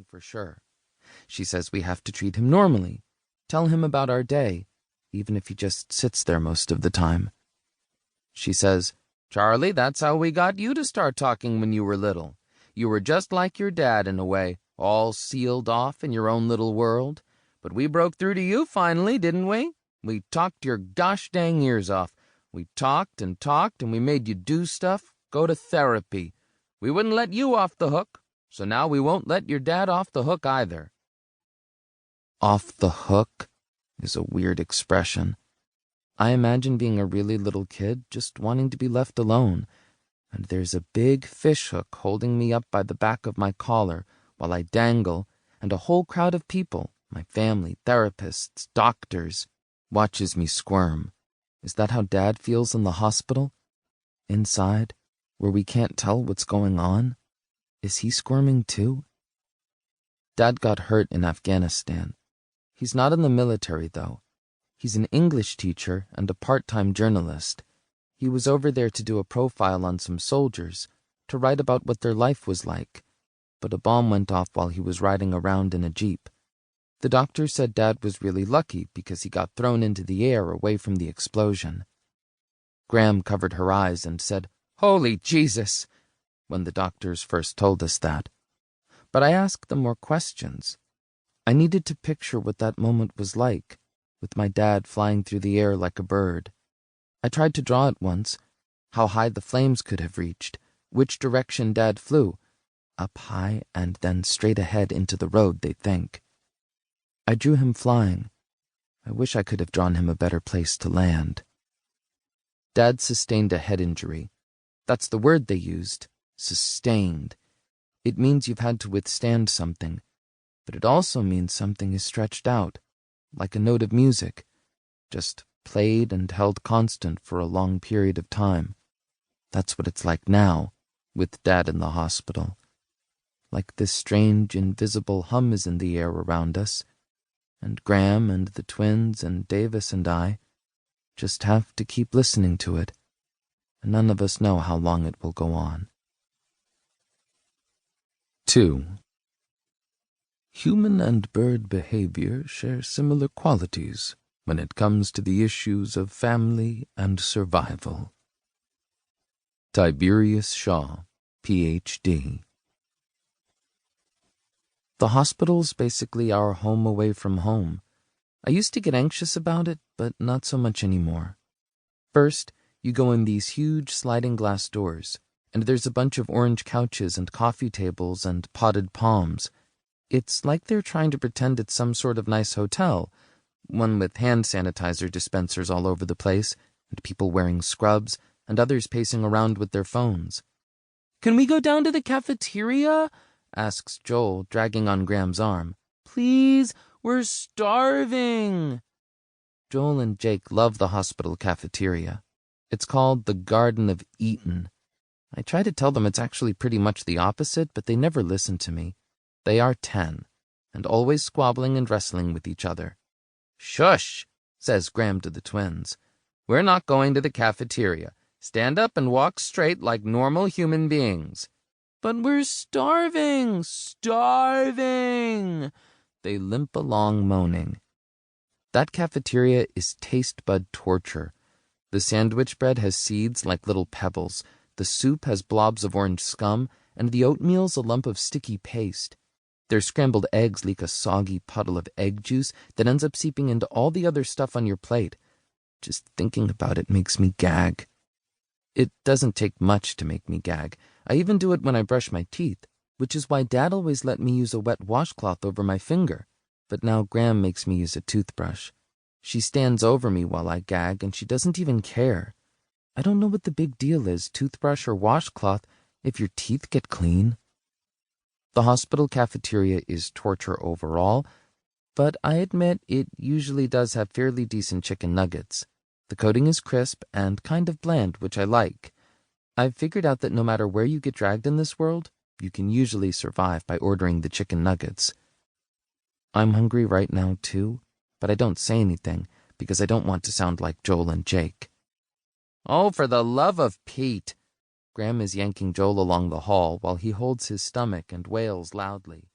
for sure. She says we have to treat him normally, tell him about our day, even if he just sits there most of the time. She says, "Charlie, that's how we got you to start talking when you were little. You were just like your dad in a way, all sealed off in your own little world. But we broke through to you finally, didn't we? We talked your gosh dang ears off. We talked, and we made you do stuff, go to therapy. We wouldn't let you off the hook, so now we won't let your dad off the hook either." Off the hook is a weird expression. I imagine being a really little kid just wanting to be left alone, and there's a big fishhook holding me up by the back of my collar while I dangle, and a whole crowd of people, my family, therapists, doctors, watches me squirm. Is that how Dad feels in the hospital? Inside, where we can't tell what's going on? Is he squirming too? Dad got hurt in Afghanistan. He's not in the military, though. He's an English teacher and a part-time journalist. He was over there to do a profile on some soldiers, to write about what their life was like. But a bomb went off while he was riding around in a jeep. The doctor said Dad was really lucky because he got thrown into the air away from the explosion. Graham covered her eyes and said, "Holy Jesus," when the doctors first told us that. But I asked them more questions. I needed to picture what that moment was like, with my dad flying through the air like a bird. I tried to draw it once, how high the flames could have reached, which direction Dad flew, up high and then straight ahead into the road, they think. I drew him flying. I wish I could have drawn him a better place to land. Dad sustained a head injury. That's the word they used, sustained. It means you've had to withstand something, but it also means something is stretched out, like a note of music, just played and held constant for a long period of time. That's what it's like now, with Dad in the hospital. Like this strange, invisible hum is in the air around us, and Graham and the twins and Davis and I just have to keep listening to it, and none of us know how long it will go on. 2. Human and bird behavior share similar qualities when it comes to the issues of family and survival. Tiberius Shaw, Ph.D. The hospital's basically our home away from home. I used to get anxious about it, but not so much anymore. First, you go in these huge sliding glass doors, and there's a bunch of orange couches and coffee tables and potted palms. It's like they're trying to pretend it's some sort of nice hotel, one with hand sanitizer dispensers all over the place, and people wearing scrubs, and others pacing around with their phones. "Can we go down to the cafeteria?" asks Joel, dragging on Graham's arm. "Please, we're starving." Joel and Jake love the hospital cafeteria. It's called the Garden of Eden. I try to tell them it's actually pretty much the opposite, but they never listen to me. They are 10, and always squabbling and wrestling with each other. "Shush," says Graham to the twins. "We're not going to the cafeteria. Stand up and walk straight like normal human beings." "But we're starving, starving." They limp along moaning. That cafeteria is taste bud torture. The sandwich bread has seeds like little pebbles, the soup has blobs of orange scum, and the oatmeal's a lump of sticky paste. Their scrambled eggs leak a soggy puddle of egg juice that ends up seeping into all the other stuff on your plate. Just thinking about it makes me gag. It doesn't take much to make me gag. I even do it when I brush my teeth, which is why Dad always let me use a wet washcloth over my finger. But now Graham makes me use a toothbrush. She stands over me while I gag, and she doesn't even care. I don't know what the big deal is, toothbrush or washcloth, if your teeth get clean. The hospital cafeteria is torture overall, but I admit it usually does have fairly decent chicken nuggets. The coating is crisp and kind of bland, which I like. I've figured out that no matter where you get dragged in this world, you can usually survive by ordering the chicken nuggets. I'm hungry right now, too, but I don't say anything because I don't want to sound like Joel and Jake. "Oh, for the love of Pete!" Graham is yanking Joel along the hall while he holds his stomach and wails loudly.